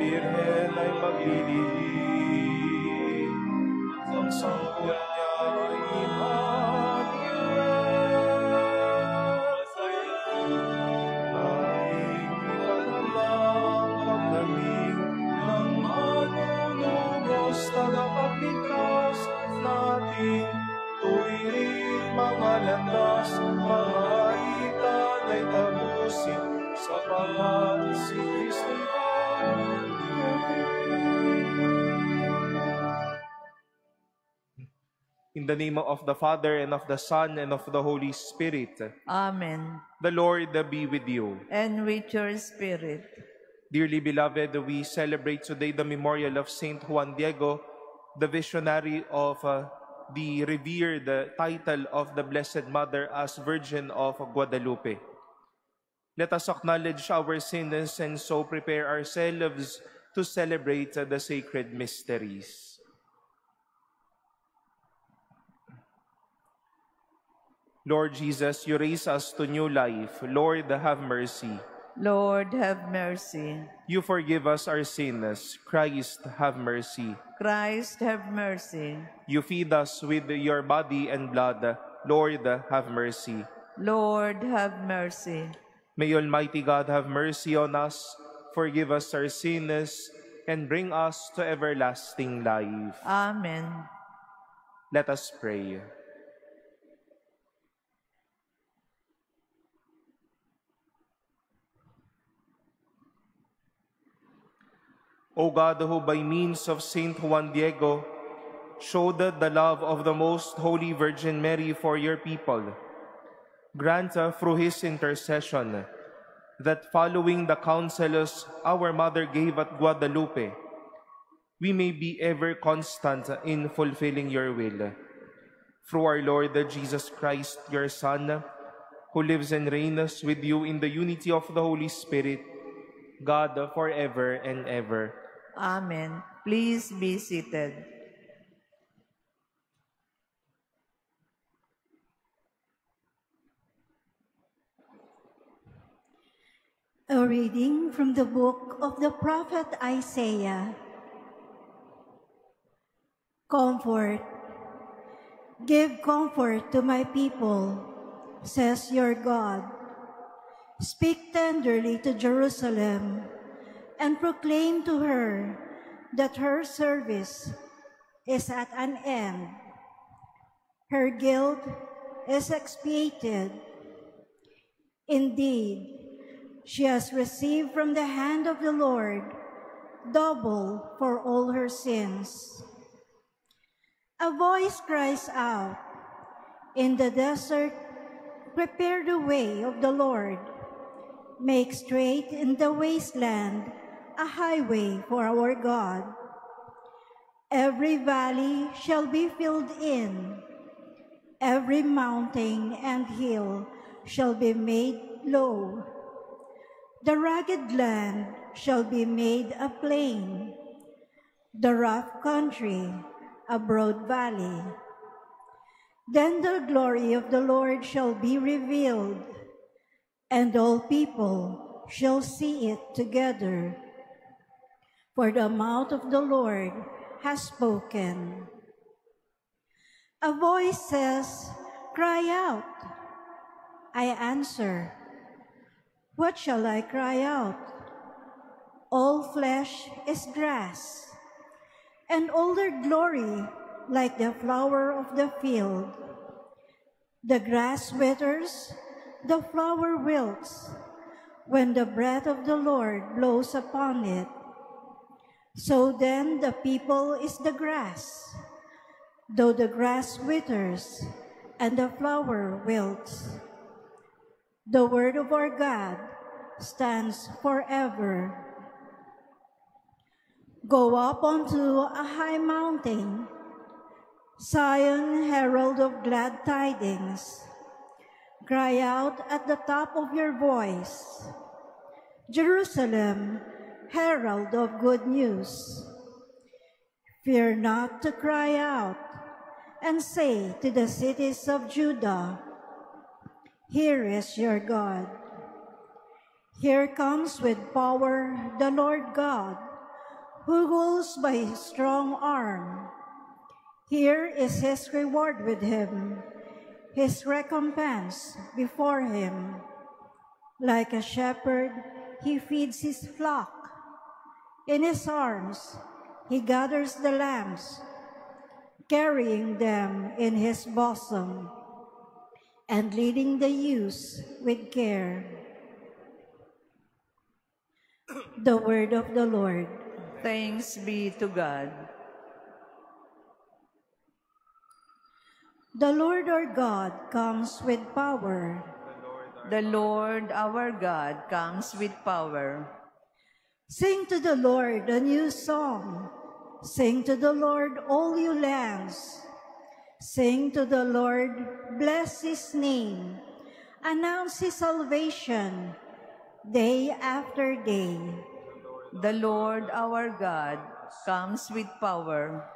Birhen ay maglilihim. Ang sangkot niya ay Emmanuel. Daing ipanalangin pagdating ng manunubos tagapagligtas natin. Tuwirin mga landas, mga itan ay tapusin sapagat si Kristo'y In the name of the Father, and of the Son, and of the Holy Spirit. Amen. The Lord be with you. And with your spirit. Dearly beloved, we celebrate today the memorial of Saint Juan Diego, the visionary of the revered title of the Blessed Mother as Virgin of Guadalupe. Let us acknowledge our sins and so prepare ourselves to celebrate the sacred mysteries. Lord Jesus, you raise us to new life. Lord, have mercy. Lord, have mercy. You forgive us our sins. Christ, have mercy. Christ, have mercy. You feed us with your body and blood. Lord, have mercy. Lord, have mercy. May Almighty God have mercy on us, forgive us our sins, and bring us to everlasting life. Amen. Let us pray. O God, who by means of Saint Juan Diego showed the love of the Most Holy Virgin Mary for your people, grant through his intercession that following the counsels our Mother gave at Guadalupe, we may be ever constant in fulfilling your will. Through our Lord Jesus Christ, your Son, who lives and reigns with you in the unity of the Holy Spirit, God forever and ever. Amen. Please be seated. A reading from the book of the prophet Isaiah. Comfort. Give comfort to my people, says your God. Speak tenderly to Jerusalem and proclaim to her that her service is at an end. Her guilt is expiated. Indeed, she has received from the hand of the Lord double for all her sins. A voice cries out, "In the desert, prepare the way of the Lord. Make straight in the wasteland a highway for our God. Every valley shall be filled in. Every mountain and hill shall be made low. The rugged land shall be made a plain, the rough country a broad valley. Then the glory of the Lord shall be revealed, and all people shall see it together. For the mouth of the Lord has spoken." A voice says, "Cry out." I answer, "What shall I cry out? All flesh is grass, and all their glory like the flower of the field. The grass withers, the flower wilts, when the breath of the Lord blows upon it. So then the people is the grass, though the grass withers and the flower wilts. The word of our God stands forever. Go up onto a high mountain, Zion, herald of glad tidings. Cry out at the top of your voice, Jerusalem, herald of good news. Fear not to cry out and say to the cities of Judah, here is your God. Here comes with power the Lord God, who rules by his strong arm. Here is his reward with him, his recompense before him. Like a shepherd, he feeds his flock. In his arms, he gathers the lambs, carrying them in his bosom, and leading the ewes with care. The word of the Lord. Thanks be to God. The Lord our God comes with power. The Lord our God comes with power. Sing to the Lord a new song. Sing to the Lord, all you lands. Sing to the Lord, bless his name. Announce his salvation day after day. The Lord our God comes with power.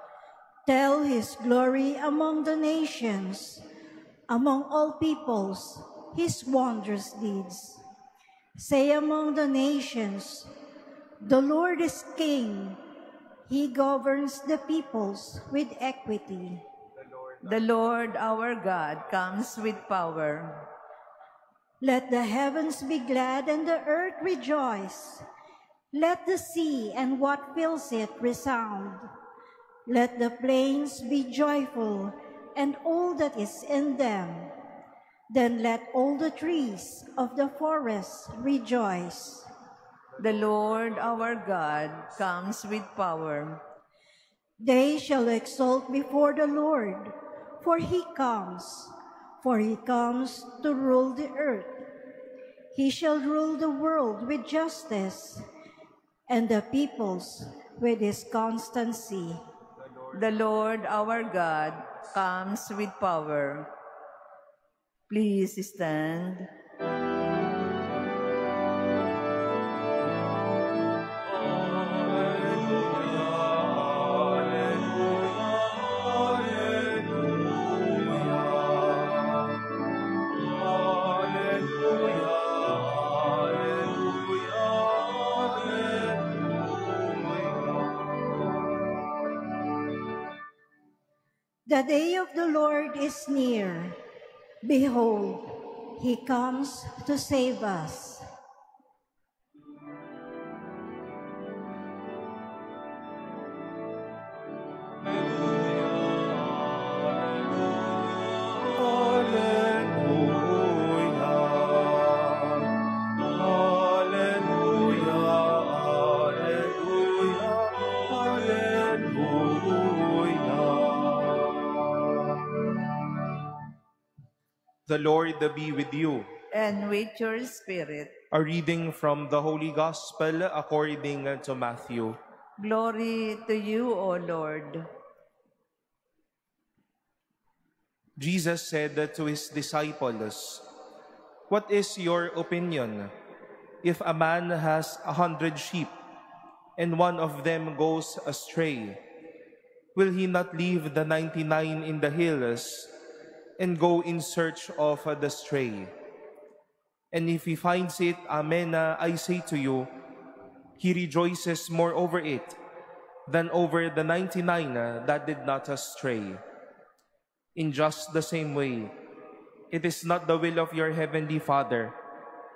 Tell his glory among the nations, among all peoples, his wondrous deeds. Say among the nations, the Lord is king. He governs the peoples with equity. The Lord our God comes with power. Let the heavens be glad and the earth rejoice. Let the sea and what fills it resound. Let the plains be joyful and all that is in them. Then let all the trees of the forest rejoice. The Lord our God comes with power. They shall exult before the Lord, for he comes to rule the earth. He shall rule the world with justice, and the peoples with his constancy. The Lord our God comes with power. Please stand. The day of the Lord is near. Behold, he comes to save us. The Lord be with you. And with your spirit. A reading from the Holy Gospel according to Matthew. Glory to you, O Lord. Jesus said to his disciples, "What is your opinion? If a man has 100 sheep, and one of them goes astray, will he not leave the 99 in the hills and go in search of the stray? And if he finds it, amen, I say to you, he rejoices more over it than over the 99 that did not stray. In just the same way, it is not the will of your heavenly Father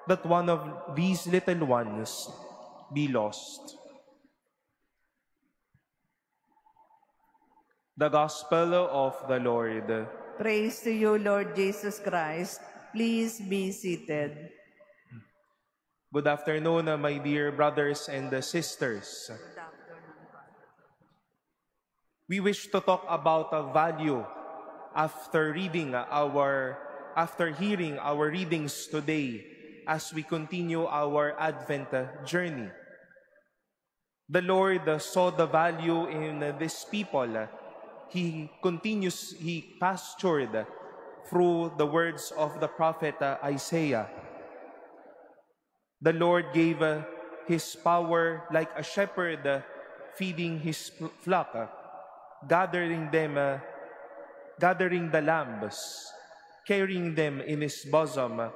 that one of these little ones be lost." The Gospel of the Lord. Praise to you, Lord Jesus Christ. Please be seated. Good afternoon, my dear brothers and sisters. We wish to talk about a value after hearing our readings today as we continue our Advent journey. The Lord saw the value in these people. He pastured through the words of the prophet Isaiah. The Lord gave his power like a shepherd feeding his flock, gathering the lambs, carrying them in his bosom,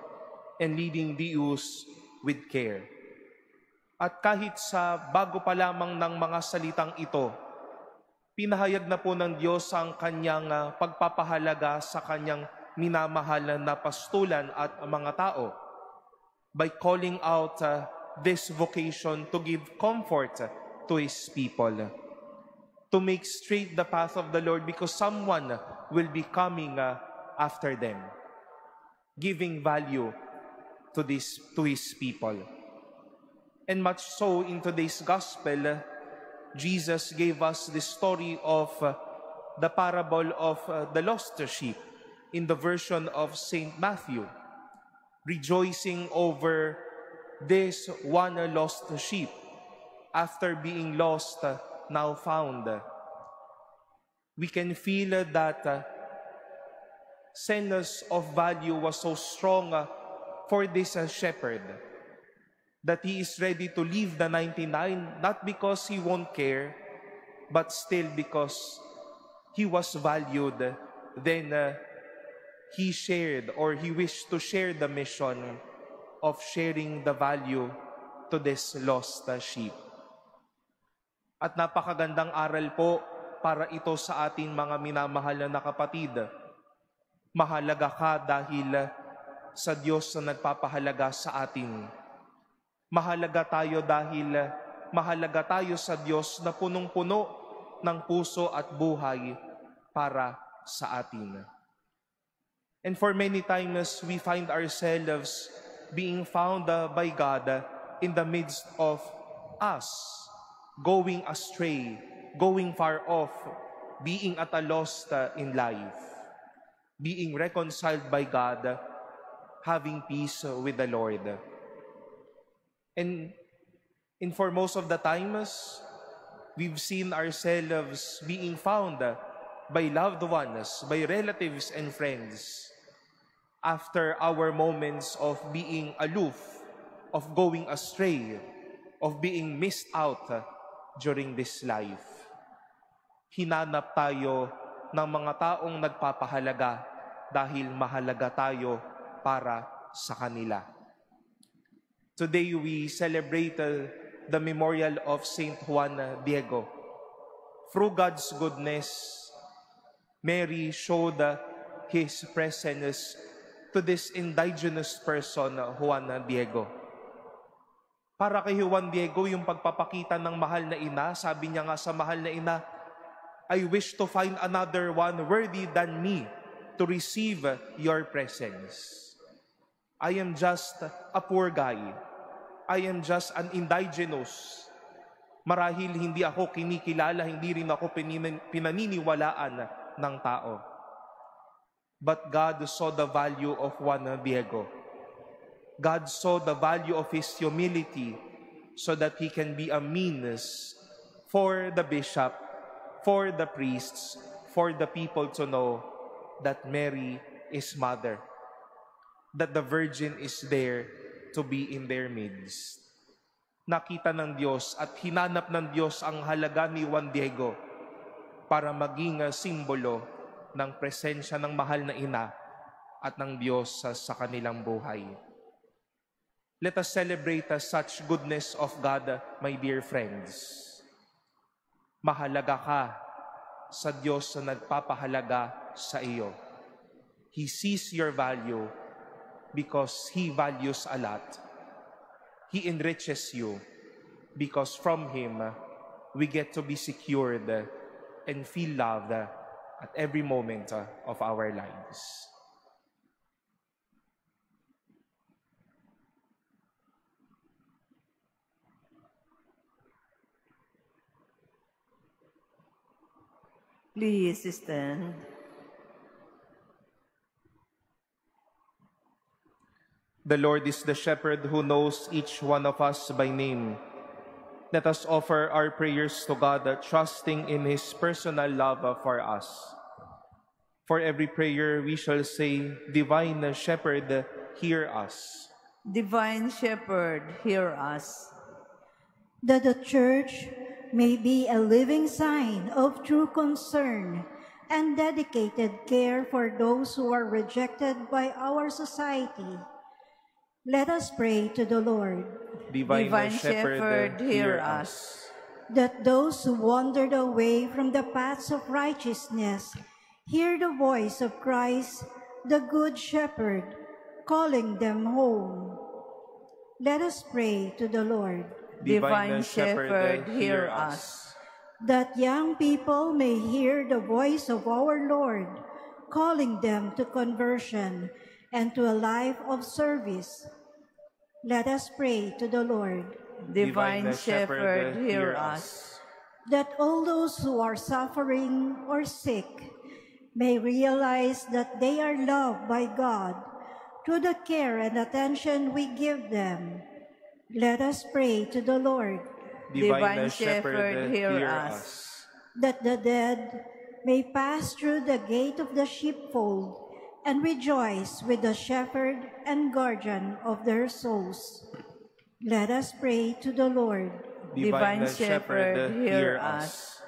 and leading the ewes with care. At kahit sa bago pa lamang ng mga salitang ito, pinahayag na po ng Diyos ang kanyang pagpapahalaga sa kanyang minamahal na pastulan at mga tao by calling out this vocation to give comfort to His people, to make straight the path of the Lord, because someone will be coming after them, giving value to His people. And much so in today's gospel, Jesus gave us the story of the parable of the lost sheep in the version of Saint Matthew, rejoicing over this one lost sheep after being lost, now found. We can feel that sense of value was so strong for this shepherd that he is ready to leave the 99, not because he won't care, but still because he was valued. Then he shared, or he wished to share the mission of sharing the value to this lost sheep. At napakagandang aral po para ito sa ating mga minamahal na kapatid. Mahalaga ka dahil sa Diyos na nagpapahalaga sa atin. Mahalaga tayo dahil mahalaga tayo sa Diyos na punong-puno ng puso at buhay para sa atin. And for many times, we find ourselves being found by God in the midst of us, going astray, going far off, being at a loss in life, being reconciled by God, having peace with the Lord. And for most of the times, we've seen ourselves being found by loved ones, by relatives and friends, after our moments of being aloof, of going astray, of being missed out during this life. Hinanap tayo ng mga taong nagpapahalaga dahil mahalaga tayo para sa kanila. Today we celebrate the memorial of Saint Juan Diego. Through God's goodness, Mary showed His presence to this indigenous person, Juan Diego. Para kay Juan Diego, yung pagpapakita ng mahal na ina, sabi niya nga sa mahal na ina, I wish to find another one worthy than me to receive your presence. I am just a poor guy. I am just an indigenous. Marahil hindi ako kinikilala, hindi rin ako pinaniniwalaan ng tao. But God saw the value of Juan Diego. God saw the value of his humility so that he can be a means for the bishop, for the priests, for the people to know that Mary is mother, that the Virgin is there to be in their midst. Nakita ng Diyos at hinanap ng Diyos ang halaga ni Juan Diego para maging simbolo ng presensya ng mahal na ina at ng Diyos sa kanilang buhay. Let us celebrate such goodness of God, my dear friends. Mahalaga ka sa Diyos na nagpapahalaga sa iyo. He sees your value because He values a lot. He enriches you because from Him we get to be secured and feel loved at every moment of our lives. Please stand. The Lord is the shepherd who knows each one of us by name. Let us offer our prayers to God, trusting in His personal love for us. For every prayer we shall say, Divine Shepherd, hear us. Divine Shepherd, hear us. That the Church may be a living sign of true concern and dedicated care for those who are rejected by our society. Let us pray to the Lord. Divine Shepherd, hear us. That those who wandered away from the paths of righteousness hear the voice of Christ, the Good Shepherd, calling them home. Let us pray to the Lord. Divine Shepherd, hear us. That young people may hear the voice of our Lord, calling them to conversion and to a life of service. Let us pray to the Lord. Divine Shepherd, hear us. That all those who are suffering or sick may realize that they are loved by God through the care and attention we give them. Let us pray to the Lord. Divine Shepherd, hear us. That the dead may pass through the gate of the sheepfold and rejoice with the shepherd and guardian of their souls. Let us pray to the Lord. Divine Shepherd, hear us.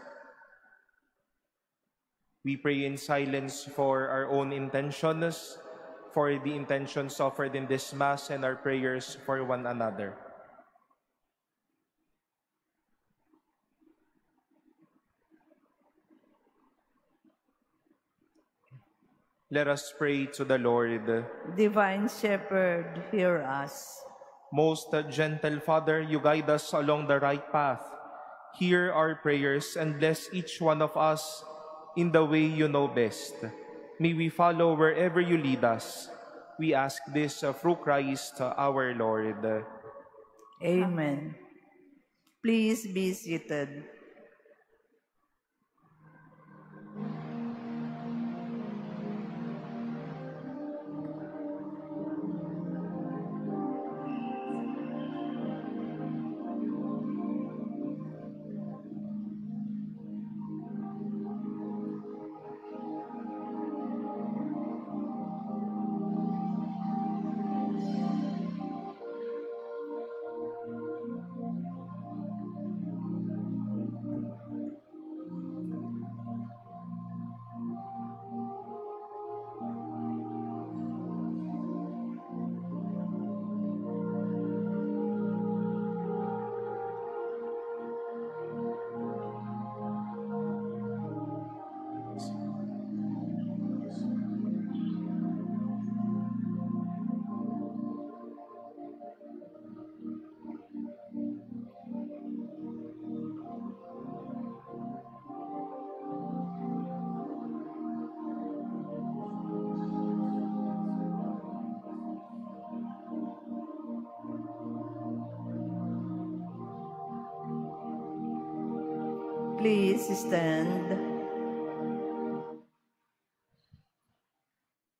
We pray in silence for our own intentions, for the intentions offered in this Mass, and our prayers for one another. Let us pray to the Lord. Divine Shepherd, hear us. Most gentle Father, you guide us along the right path. Hear our prayers and bless each one of us in the way you know best. May we follow wherever you lead us. We ask this through Christ our Lord. Amen. Please be seated. Please stand.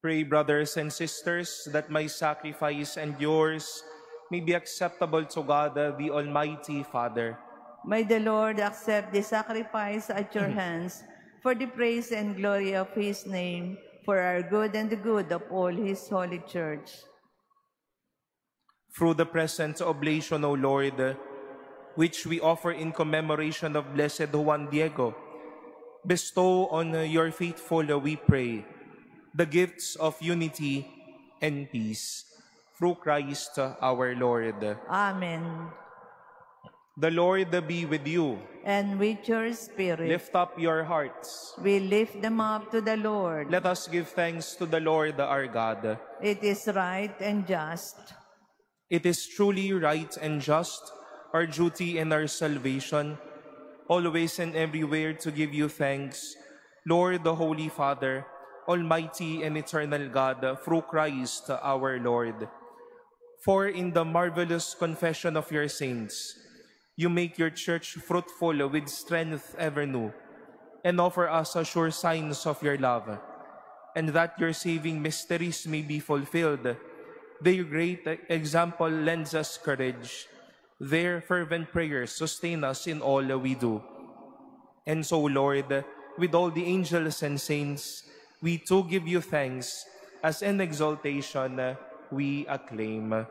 Pray, brothers and sisters, that my sacrifice and yours may be acceptable to God, the Almighty Father. May the Lord accept the sacrifice at your hands for the praise and glory of His name, for our good and the good of all His holy church. Through the present oblation, O Lord, which we offer in commemoration of Blessed Juan Diego, bestow on your faithful, we pray, the gifts of unity and peace. Through Christ our Lord. Amen. The Lord be with you. And with your spirit. Lift up your hearts. We lift them up to the Lord. Let us give thanks to the Lord our God. It is right and just. It is truly right and just, our duty and our salvation, always and everywhere to give you thanks, Lord, the Holy Father, Almighty and eternal God, through Christ our Lord. For in the marvelous confession of your saints, you make your church fruitful with strength ever new, and offer us a sure signs of your love, and that your saving mysteries may be fulfilled. Their great example lends us courage. Their fervent prayers sustain us in all we do. And so, Lord, with all the angels and saints, we too give you thanks, as in exaltation we acclaim.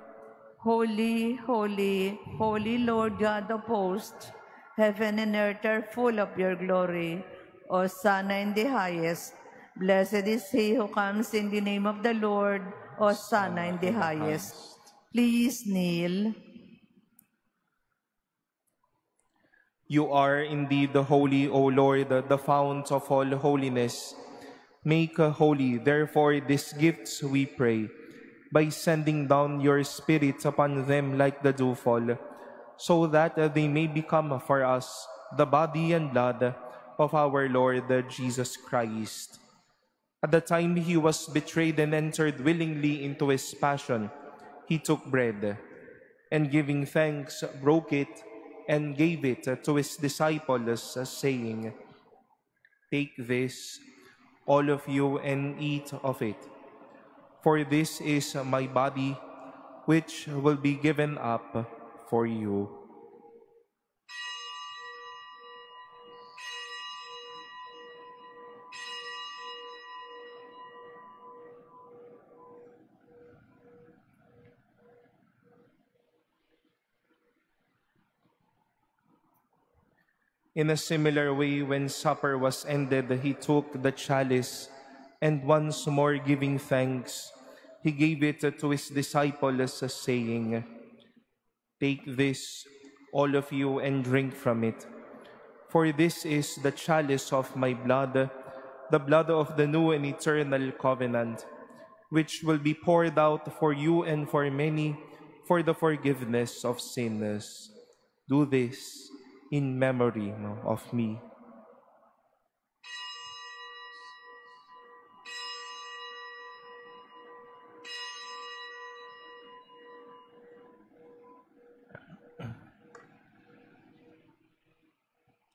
Holy, holy, holy Lord God of hosts, heaven and earth are full of your glory. Hosanna in the highest. Blessed is he who comes in the name of the Lord. Hosanna in the highest. Please kneel. You are indeed the holy, O Lord, the fount of all holiness. Make holy, therefore, these gifts, we pray, by sending down your Spirit upon them like the dewfall, so that they may become for us the body and blood of our Lord Jesus Christ. At the time he was betrayed and entered willingly into his passion, he took bread, and giving thanks, broke it, and gave it to his disciples, saying, "Take this, all of you, and eat of it. For this is my body, which will be given up for you." In a similar way, when supper was ended, he took the chalice, and once more giving thanks, he gave it to his disciples, saying, "Take this, all of you, and drink from it. For this is the chalice of my blood, the blood of the new and eternal covenant, which will be poured out for you and for many for the forgiveness of sins. Do this in memory of me."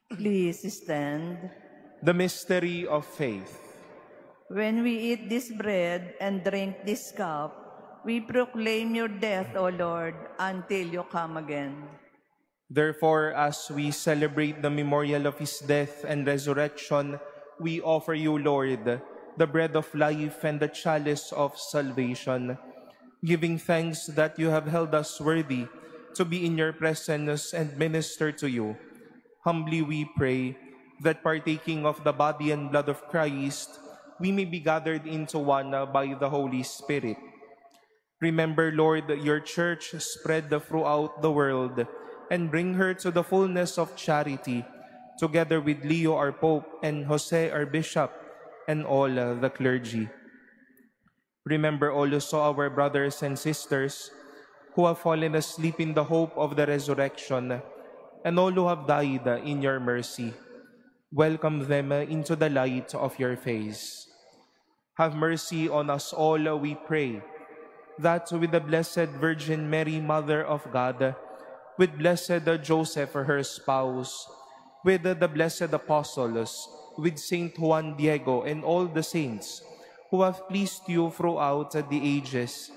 Please stand. The mystery of faith. When we eat this bread and drink this cup, we proclaim your death, O Lord, until you come again. Therefore, as we celebrate the memorial of his death and resurrection, we offer you, Lord, the bread of life and the chalice of salvation, giving thanks that you have held us worthy to be in your presence and minister to you. Humbly we pray that partaking of the body and blood of Christ, we may be gathered into one by the Holy Spirit. Remember, Lord, your church spread throughout the world, and bring her to the fullness of charity, together with Leo our Pope and Jose our Bishop, and all the clergy. Remember also our brothers and sisters who have fallen asleep in the hope of the resurrection, and all who have died in your mercy. Welcome them into the light of your face. Have mercy on us all, we pray, that with the Blessed Virgin Mary, Mother of God, with Blessed Joseph, her spouse, with the blessed apostles, with Saint Juan Diego and all the saints who have pleased you throughout the ages,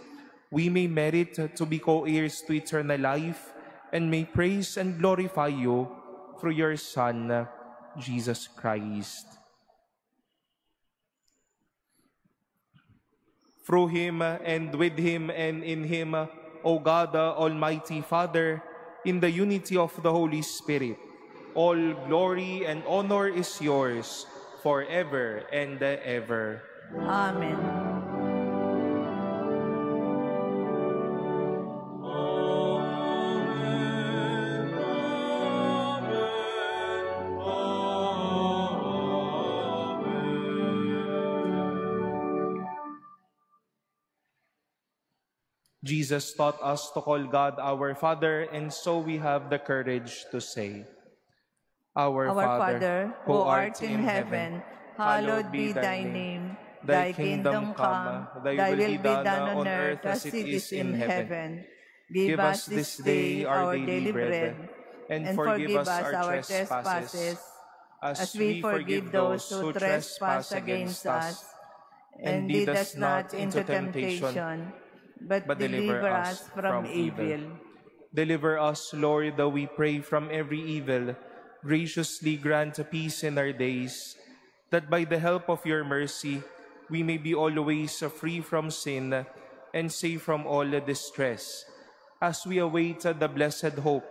we may merit to be co-heirs to eternal life, and may praise and glorify you through your Son, Jesus Christ. Through him, and with him, and in him, O God, Almighty Father, in the unity of the Holy Spirit, all glory and honor is yours forever and ever. Amen. Jesus taught us to call God our Father, and so we have the courage to say, Our Father, who art in heaven, hallowed be thy name. Thy kingdom come, thy will be done on earth as it is in heaven. Give us this day our daily bread, and forgive us our trespasses, as we forgive those who trespass against us. And lead us not into temptation, but deliver us from evil. Deliver us, Lord, we pray, from every evil. Graciously grant peace in our days, that by the help of your mercy, we may be always free from sin and safe from all distress, as we await the blessed hope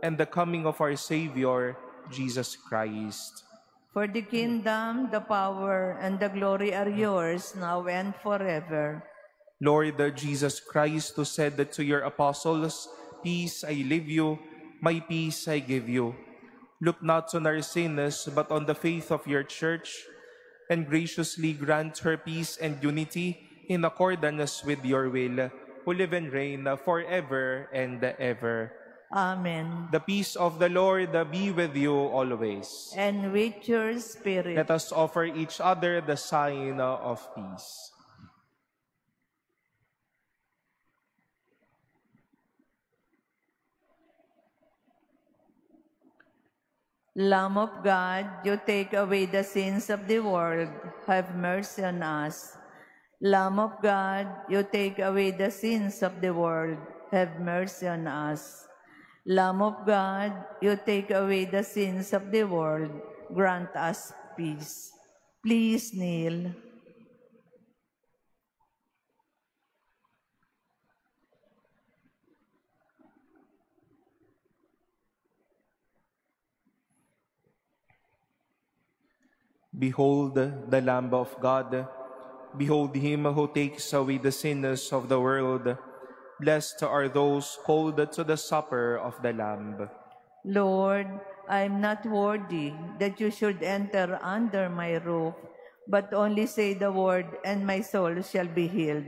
and the coming of our Savior, Jesus Christ. For the kingdom, the power, and the glory are yours, now and forever. Lord Jesus Christ, who said that to your apostles, "Peace I leave you, my peace I give you," look not on our sins, but on the faith of your church, and graciously grant her peace and unity in accordance with your will, who live and reign forever and ever. Amen. The peace of the Lord be with you always. And with your spirit. Let us offer each other the sign of peace. Lamb of God, you take away the sins of the world, have mercy on us. Lamb of God, you take away the sins of the world, have mercy on us. Lamb of God, you take away the sins of the world, grant us peace. Please kneel. Behold the Lamb of God. Behold him who takes away the sins of the world. Blessed are those called to the supper of the Lamb. Lord, I am not worthy that you should enter under my roof, but only say the word, and my soul shall be healed.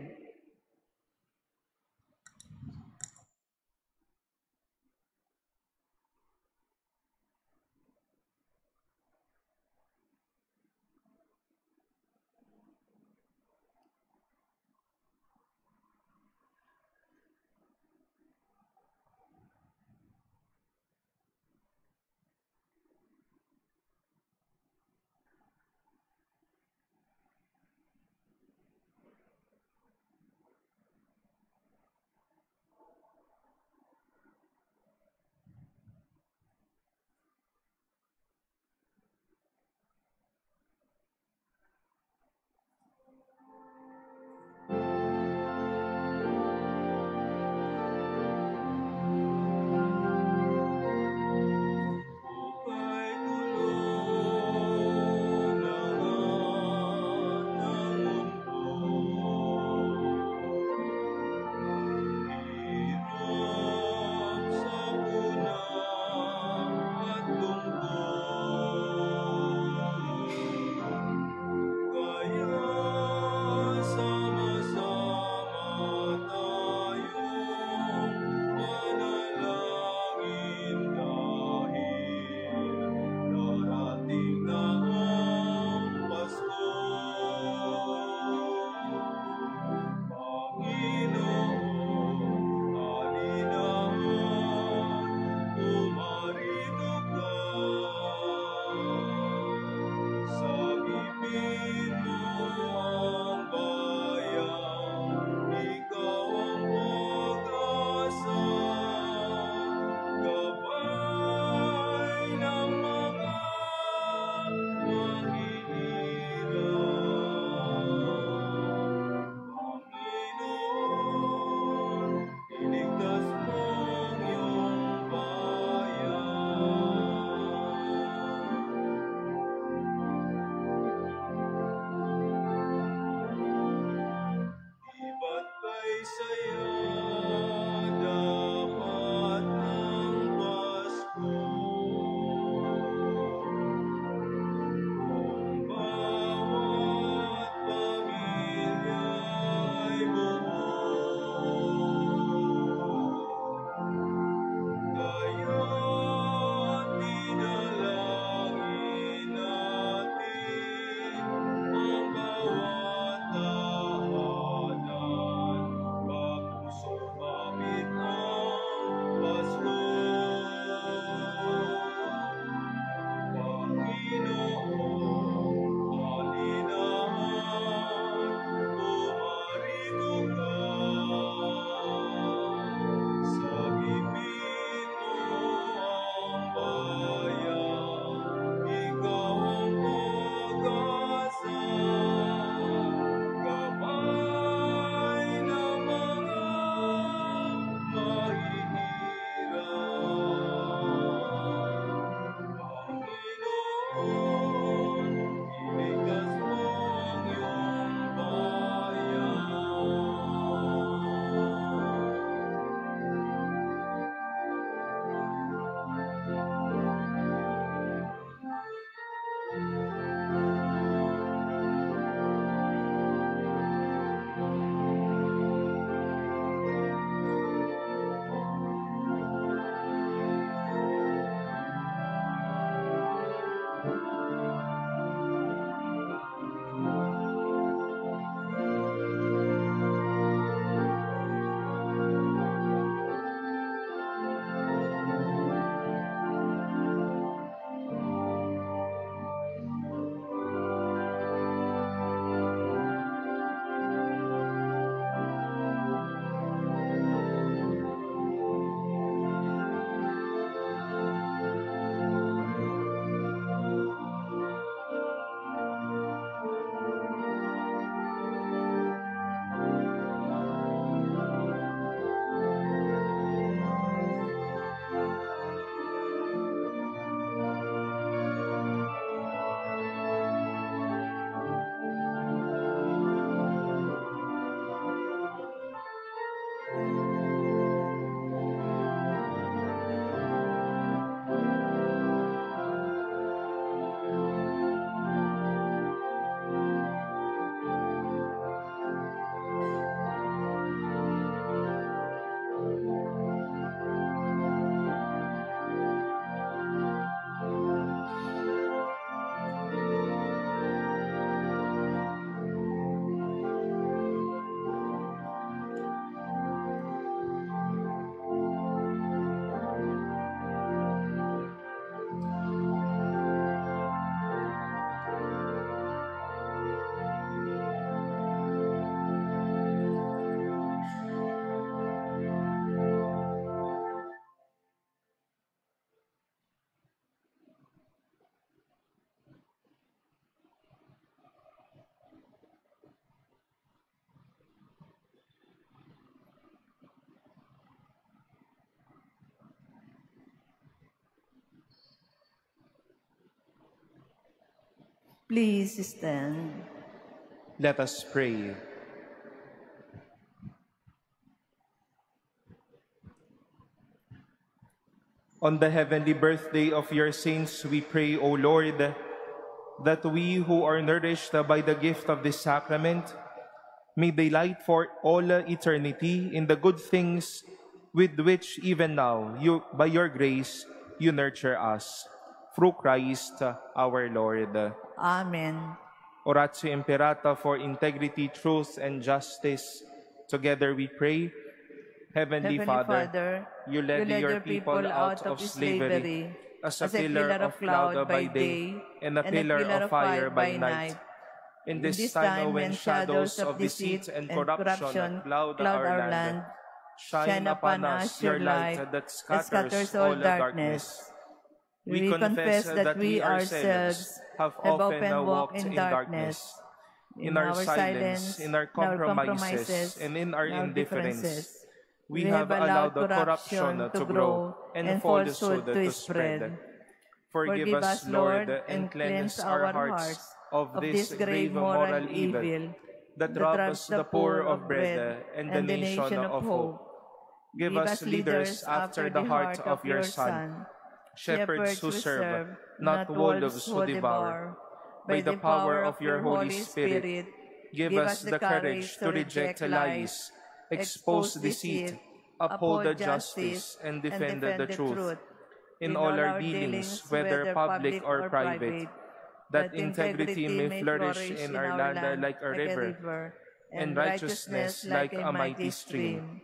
Please stand. Let us pray. On the heavenly birthday of your saints, we pray, O Lord, that we who are nourished by the gift of this sacrament may delight for all eternity in the good things with which even now, by your grace, you nurture us. Through Christ our Lord. Amen. Oratio Imperata for integrity, truth, and justice. Together we pray. Heavenly Father, you led your people out of slavery as a pillar of cloud by day and a pillar of fire by night. In this time when shadows of deceit and corruption cloud our land, shine upon us your light that scatters all darkness. We confess that we ourselves have often walked in darkness, in our silence, in our compromises, and in our indifference. We have allowed the corruption to grow and falsehood to spread. Forgive us, Lord, and cleanse our hearts of this grave moral evil that robs the poor of bread and the nation of hope. Give us leaders after the heart of your Son, shepherds who serve, not wolves who devour. By the power of your Holy Spirit, give us the courage to reject lies, expose deceit, uphold the justice, and defend the truth. In all our dealings, whether public or private, that integrity may flourish in our land like a river, and righteousness like a mighty stream.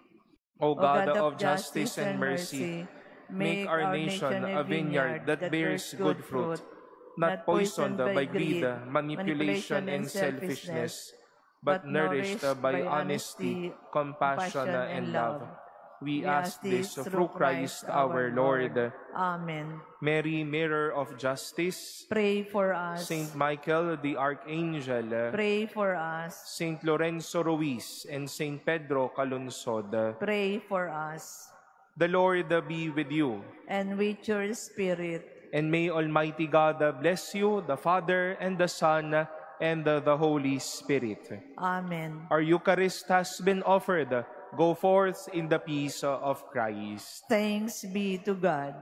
O God of justice and mercy, make our nation a vineyard that bears good fruit, not poisoned by greed, manipulation, and selfishness, but nourished by honesty, compassion, and love. We ask this through Christ our Lord. Amen. Mary, mirror of justice, pray for us. Saint Michael the Archangel, pray for us. Saint Lorenzo Ruiz and Saint Pedro Calunsod, pray for us. The Lord be with you. And with your spirit. And may Almighty God bless you, the Father, and the Son, and the Holy Spirit. Amen. Our Eucharist has been offered. Go forth in the peace of Christ. Thanks be to God.